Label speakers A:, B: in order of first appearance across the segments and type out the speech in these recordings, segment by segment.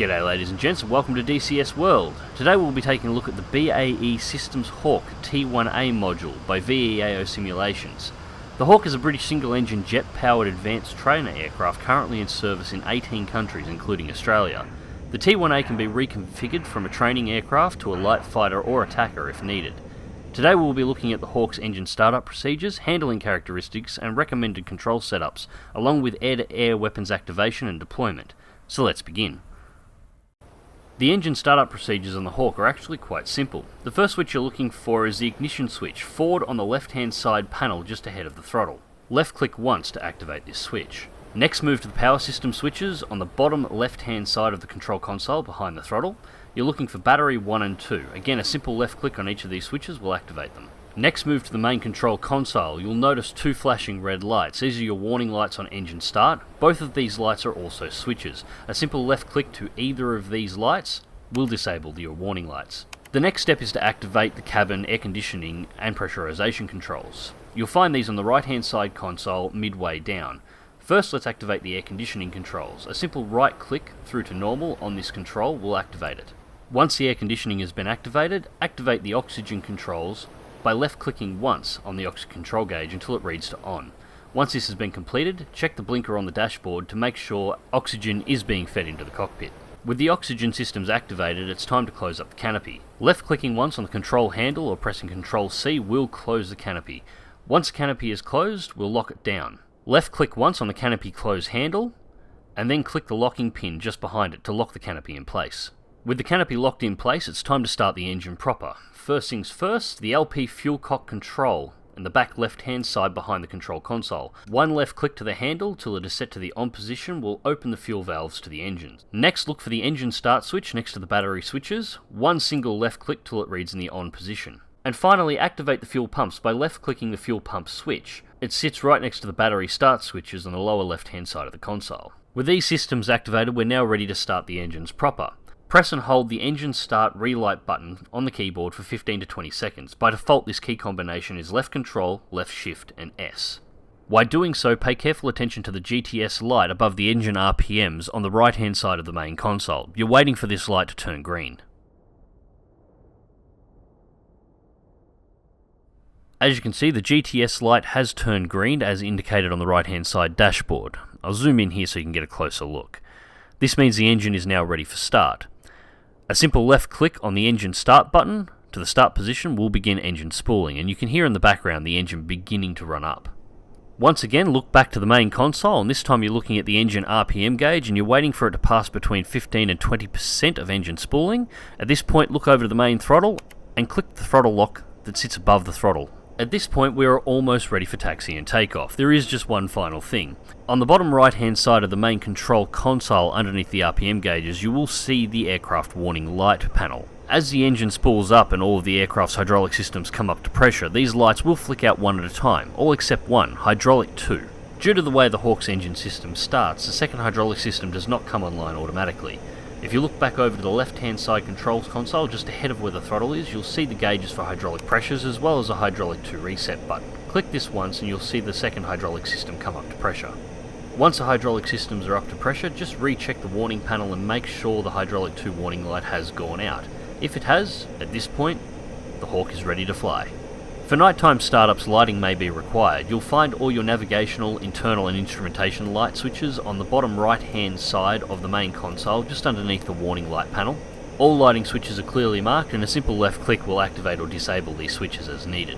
A: G'day ladies and gents, and welcome to DCS World. Today we'll be taking a look at the BAE Systems Hawk T.1a module by VEAO Simulations. The Hawk is a British single-engine jet-powered advanced trainer aircraft currently in service in 18 countries including Australia. The T.1a can be reconfigured from a training aircraft to a light fighter or attacker if needed. Today we'll be looking at the Hawk's engine startup procedures, handling characteristics and recommended control setups, along with air-to-air weapons activation and deployment. So let's begin. The engine startup procedures on the Hawk are actually quite simple. The first switch you're looking for is the ignition switch, forward on the left hand side panel just ahead of the throttle. Left click once to activate this switch. Next move to the power system switches on the bottom left hand side of the control console behind the throttle. You're looking for battery 1 and 2. Again, a simple left click on each of these switches will activate them. Next move to the main control console. You'll notice two flashing red lights. These are your warning lights on engine start. Both of these lights are also switches. A simple left click to either of these lights will disable your warning lights. The next step is to activate the cabin air conditioning and pressurization controls. You'll find these on the right hand side console midway down. First, let's activate the air conditioning controls. A simple right click through to normal on this control will activate it. Once the air conditioning has been activated, activate the oxygen controls by left clicking once on the oxygen control gauge until it reads to on. Once this has been completed, check the blinker on the dashboard to make sure oxygen is being fed into the cockpit. With the oxygen systems activated, it's time to close up the canopy. Left clicking once on the control handle or pressing Ctrl C will close the canopy. Once the canopy is closed, we'll lock it down. Left click once on the canopy close handle and then click the locking pin just behind it to lock the canopy in place. With the canopy locked in place, it's time to start the engine proper. First things first, the LP fuel cock control in the back left hand side behind the control console. One left click to the handle till it is set to the on position will open the fuel valves to the engine. Next, look for the engine start switch next to the battery switches. One single left click till it reads in the on position. And finally, activate the fuel pumps by left clicking the fuel pump switch. It sits right next to the battery start switches on the lower left hand side of the console. With these systems activated, we're now ready to start the engines proper. Press and hold the engine start relight button on the keyboard for 15 to 20 seconds. By default, this key combination is left control, left shift and S. While doing so, pay careful attention to the GTS light above the engine RPMs on the right hand side of the main console. You're waiting for this light to turn green. As you can see, the GTS light has turned green as indicated on the right hand side dashboard. I'll zoom in here so you can get a closer look. This means the engine is now ready for start. A simple left click on the engine start button to the start position will begin engine spooling, and you can hear in the background the engine beginning to run up. Once again, look back to the main console, and this time you're looking at the engine RPM gauge and you're waiting for it to pass between 15 and 20% of engine spooling. At this point, look over to the main throttle and click the throttle lock that sits above the throttle. At this point, we are almost ready for taxi and takeoff. There is just one final thing. On the bottom right hand side of the main control console underneath the RPM gauges, you will see the aircraft warning light panel. As the engine spools up and all of the aircraft's hydraulic systems come up to pressure, these lights will flick out one at a time, all except one, hydraulic 2. Due to the way the Hawk's engine system starts, the second hydraulic system does not come online automatically. If you look back over to the left hand side controls console just ahead of where the throttle is, you'll see the gauges for hydraulic pressures as well as a hydraulic 2 reset button. Click this once and you'll see the second hydraulic system come up to pressure. Once the hydraulic systems are up to pressure, just recheck the warning panel and make sure the hydraulic 2 warning light has gone out. If it has, at this point, the Hawk is ready to fly. For nighttime startups, lighting may be required. You'll find all your navigational, internal and instrumentation light switches on the bottom right hand side of the main console, just underneath the warning light panel. All lighting switches are clearly marked and a simple left click will activate or disable these switches as needed.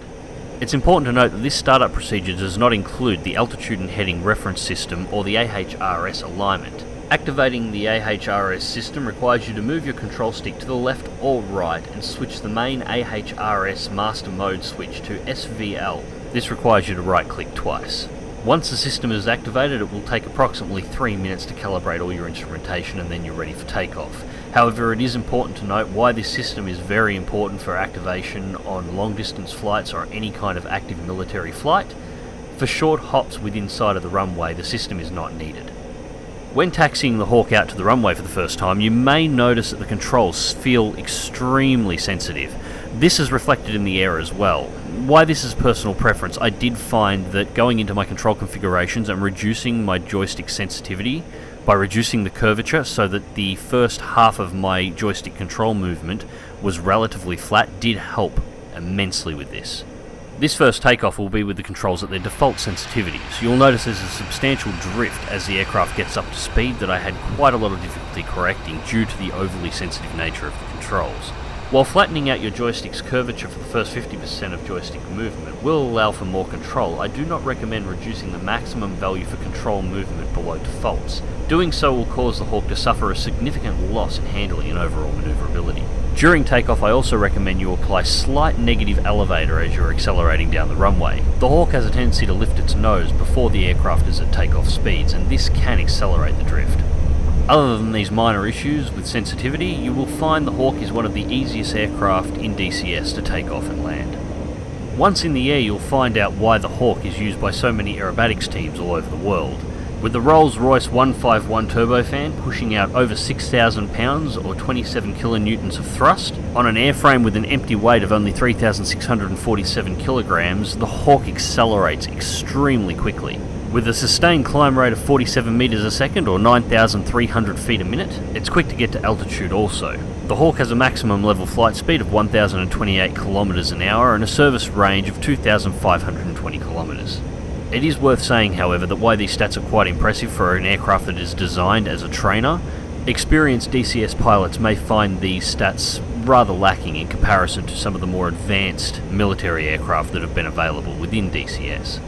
A: It's important to note that this startup procedure does not include the altitude and heading reference system or the AHRS alignment. Activating the AHRS system requires you to move your control stick to the left or right and switch the main AHRS master mode switch to SVL. This requires you to right click twice. Once the system is activated, it will take approximately 3 minutes to calibrate all your instrumentation and then you're ready for takeoff. However, it is important to note why this system is very important for activation on long distance flights or any kind of active military flight. For short hops within sight of the runway, the system is not needed. When taxiing the Hawk out to the runway for the first time, you may notice that the controls feel extremely sensitive. This is reflected in the air as well. Why this is personal preference, I did find that going into my control configurations and reducing my joystick sensitivity by reducing the curvature so that the first half of my joystick control movement was relatively flat did help immensely with this. This first takeoff will be with the controls at their default sensitivities. You'll notice there's a substantial drift as the aircraft gets up to speed that I had quite a lot of difficulty correcting due to the overly sensitive nature of the controls. While flattening out your joystick's curvature for the first 50% of joystick movement will allow for more control, I do not recommend reducing the maximum value for control movement below defaults. Doing so will cause the Hawk to suffer a significant loss in handling and overall manoeuvrability. During takeoff, I also recommend you apply slight negative elevator as you're accelerating down the runway. The Hawk has a tendency to lift its nose before the aircraft is at takeoff speeds, and this can accelerate the drift. Other than these minor issues with sensitivity, you will find the Hawk is one of the easiest aircraft in DCS to take off and land. Once in the air, you'll find out why the Hawk is used by so many aerobatics teams all over the world. With the Rolls-Royce 151 turbofan pushing out over 6,000 pounds or 27 kilonewtons of thrust, on an airframe with an empty weight of only 3,647 kilograms, the Hawk accelerates extremely quickly. With a sustained climb rate of 47 meters a second or 9,300 feet a minute, it's quick to get to altitude also. The Hawk has a maximum level flight speed of 1,028 kilometers an hour and a service range of 2,520 kilometers. It is worth saying, however, that while these stats are quite impressive for an aircraft that is designed as a trainer, experienced DCS pilots may find these stats rather lacking in comparison to some of the more advanced military aircraft that have been available within DCS.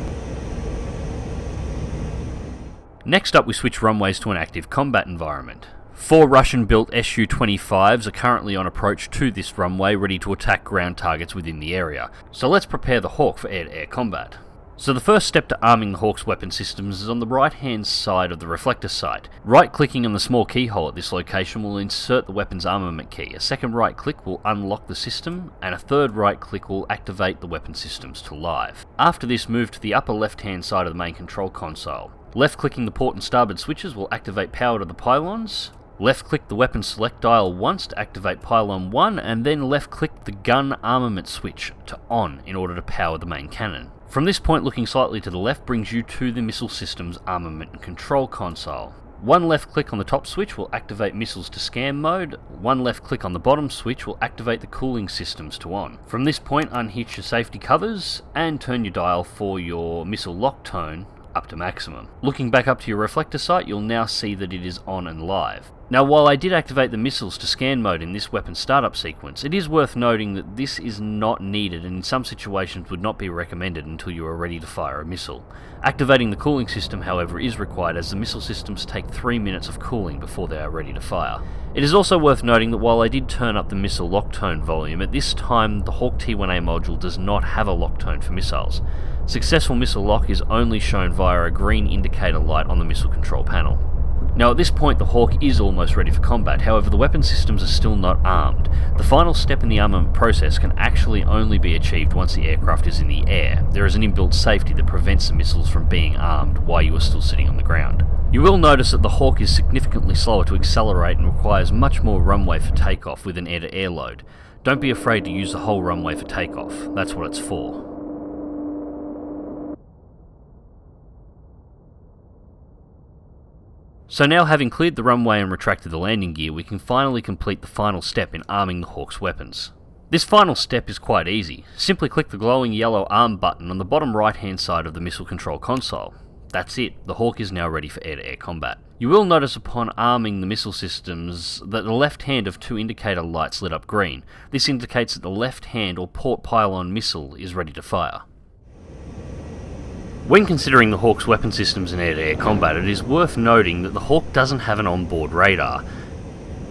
A: Next up, we switch runways to an active combat environment. 4 Russian-built Su-25s are currently on approach to this runway, ready to attack ground targets within the area. So let's prepare the Hawk for air-to-air combat. So the first step to arming the Hawk's weapon systems is on the right-hand side of the reflector sight. Right-clicking on the small keyhole at this location will insert the weapon's armament key. A second right-click will unlock the system, and a third right-click will activate the weapon systems to live. After this, move to the upper left-hand side of the main control console. Left-clicking the port and starboard switches will activate power to the pylons. Left-click the weapon select dial once to activate pylon 1, and then left-click the gun armament switch to on in order to power the main cannon. From this point, looking slightly to the left brings you to the missile system's armament and control console. One left click on the top switch will activate missiles to scan mode, one left click on the bottom switch will activate the cooling systems to on. From this point, unhitch your safety covers and turn your dial for your missile lock tone up to maximum. Looking back up to your reflector sight, you'll now see that it is on and live. Now, while I did activate the missiles to scan mode in this weapon startup sequence, it is worth noting that this is not needed and in some situations would not be recommended until you are ready to fire a missile. Activating the cooling system, however, is required as the missile systems take 3 minutes of cooling before they are ready to fire. It is also worth noting that while I did turn up the missile lock tone volume, at this time the Hawk T.1a module does not have a lock tone for missiles. Successful missile lock is only shown via a green indicator light on the missile control panel. Now at this point the Hawk is almost ready for combat, however the weapon systems are still not armed. The final step in the armament process can actually only be achieved once the aircraft is in the air. There is an inbuilt safety that prevents the missiles from being armed while you are still sitting on the ground. You will notice that the Hawk is significantly slower to accelerate and requires much more runway for takeoff with an air-to-air load. Don't be afraid to use the whole runway for takeoff, that's what it's for. So now, having cleared the runway and retracted the landing gear, we can finally complete the final step in arming the Hawk's weapons. This final step is quite easy. Simply click the glowing yellow arm button on the bottom right hand side of the missile control console. That's it, the Hawk is now ready for air-to-air combat. You will notice upon arming the missile systems that the left hand of 2 indicator lights lit up green. This indicates that the left hand or port pylon missile is ready to fire. When considering the Hawk's weapon systems in air-to-air combat, it is worth noting that the Hawk doesn't have an onboard radar.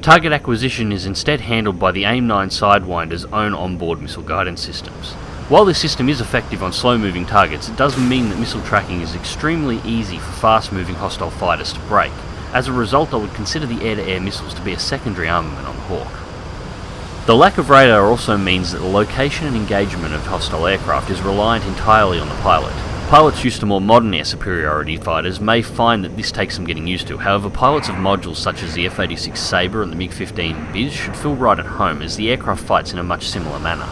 A: Target acquisition is instead handled by the AIM-9 Sidewinder's own onboard missile guidance systems. While this system is effective on slow-moving targets, it does mean that missile tracking is extremely easy for fast-moving hostile fighters to break. As a result, I would consider the air-to-air missiles to be a secondary armament on the Hawk. The lack of radar also means that the location and engagement of hostile aircraft is reliant entirely on the pilot. Pilots used to more modern air superiority fighters may find that this takes some getting used to. However, pilots of modules such as the F-86 Sabre and the MiG-15 Biz should feel right at home, as the aircraft fights in a much similar manner.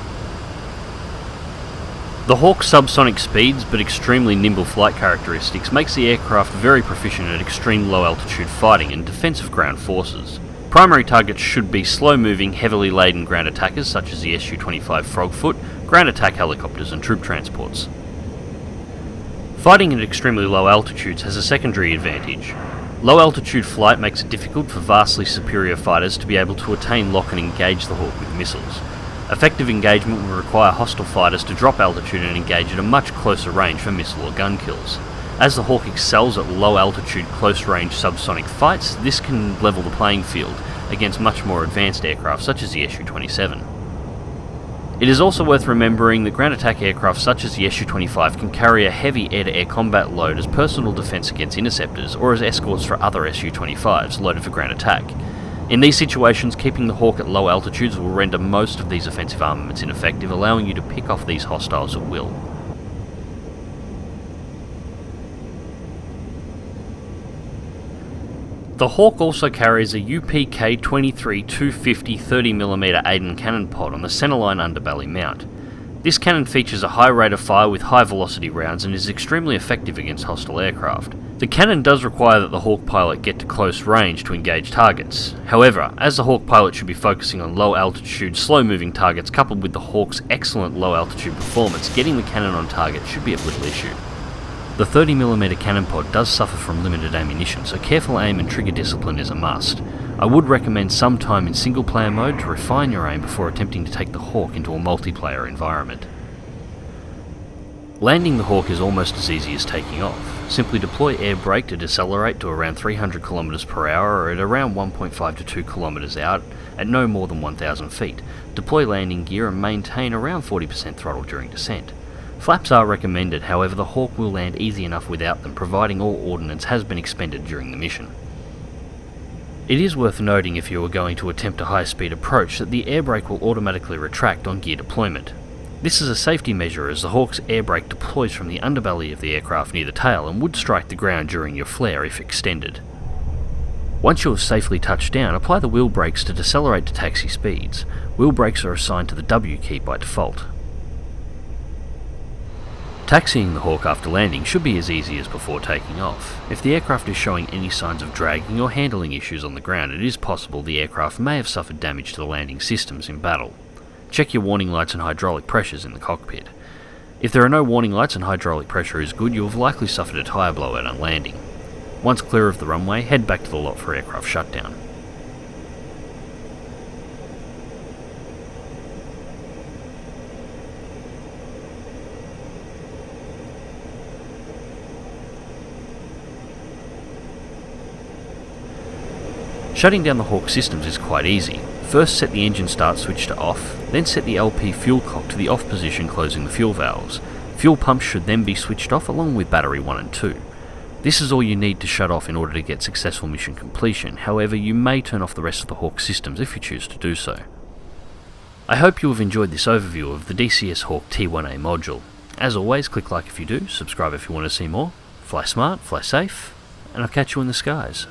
A: The Hawk's subsonic speeds but extremely nimble flight characteristics makes the aircraft very proficient at extreme low altitude fighting and defensive ground forces. Primary targets should be slow-moving, heavily laden ground attackers such as the Su-25 Frogfoot, ground attack helicopters and troop transports. Fighting at extremely low altitudes has a secondary advantage. Low altitude flight makes it difficult for vastly superior fighters to be able to attain lock and engage the Hawk with missiles. Effective engagement will require hostile fighters to drop altitude and engage at a much closer range for missile or gun kills. As the Hawk excels at low altitude close range subsonic fights, this can level the playing field against much more advanced aircraft such as the Su-27. It is also worth remembering that ground attack aircraft such as the Su-25 can carry a heavy air-to-air combat load as personal defence against interceptors or as escorts for other Su-25s loaded for ground attack. In these situations, keeping the Hawk at low altitudes will render most of these offensive armaments ineffective, allowing you to pick off these hostiles at will. The Hawk also carries a UPK-23 250 30mm Aiden cannon pod on the centerline underbelly mount. This cannon features a high rate of fire with high velocity rounds and is extremely effective against hostile aircraft. The cannon does require that the Hawk pilot get to close range to engage targets. However, as the Hawk pilot should be focusing on low altitude, slow moving targets coupled with the Hawk's excellent low altitude performance, getting the cannon on target should be of little issue. The 30mm cannon pod does suffer from limited ammunition, so careful aim and trigger discipline is a must. I would recommend some time in single player mode to refine your aim before attempting to take the Hawk into a multiplayer environment. Landing the Hawk is almost as easy as taking off. Simply deploy air brake to decelerate to around 300 km per hour or at around 1.5 to 2 km out at no more than 1,000 feet. Deploy landing gear and maintain around 40% throttle during descent. Flaps are recommended, however the Hawk will land easy enough without them, providing all ordnance has been expended during the mission. It is worth noting if you are going to attempt a high-speed approach that the air brake will automatically retract on gear deployment. This is a safety measure as the Hawk's air brake deploys from the underbelly of the aircraft near the tail and would strike the ground during your flare if extended. Once you have safely touched down, apply the wheel brakes to decelerate to taxi speeds. Wheel brakes are assigned to the W key by default. Taxiing the Hawk after landing should be as easy as before taking off. If the aircraft is showing any signs of dragging or handling issues on the ground, it is possible the aircraft may have suffered damage to the landing systems in battle. Check your warning lights and hydraulic pressures in the cockpit. If there are no warning lights and hydraulic pressure is good, you have likely suffered a tyre blowout on landing. Once clear of the runway, head back to the lot for aircraft shutdown. Shutting down the Hawk systems is quite easy. First set the engine start switch to off, then set the LP fuel cock to the off position closing the fuel valves. Fuel pumps should then be switched off along with battery 1 and 2. This is all you need to shut off in order to get successful mission completion, however you may turn off the rest of the Hawk systems if you choose to do so. I hope you have enjoyed this overview of the DCS Hawk T.1a module. As always, click like if you do, subscribe if you want to see more, fly smart, fly safe, and I'll catch you in the skies.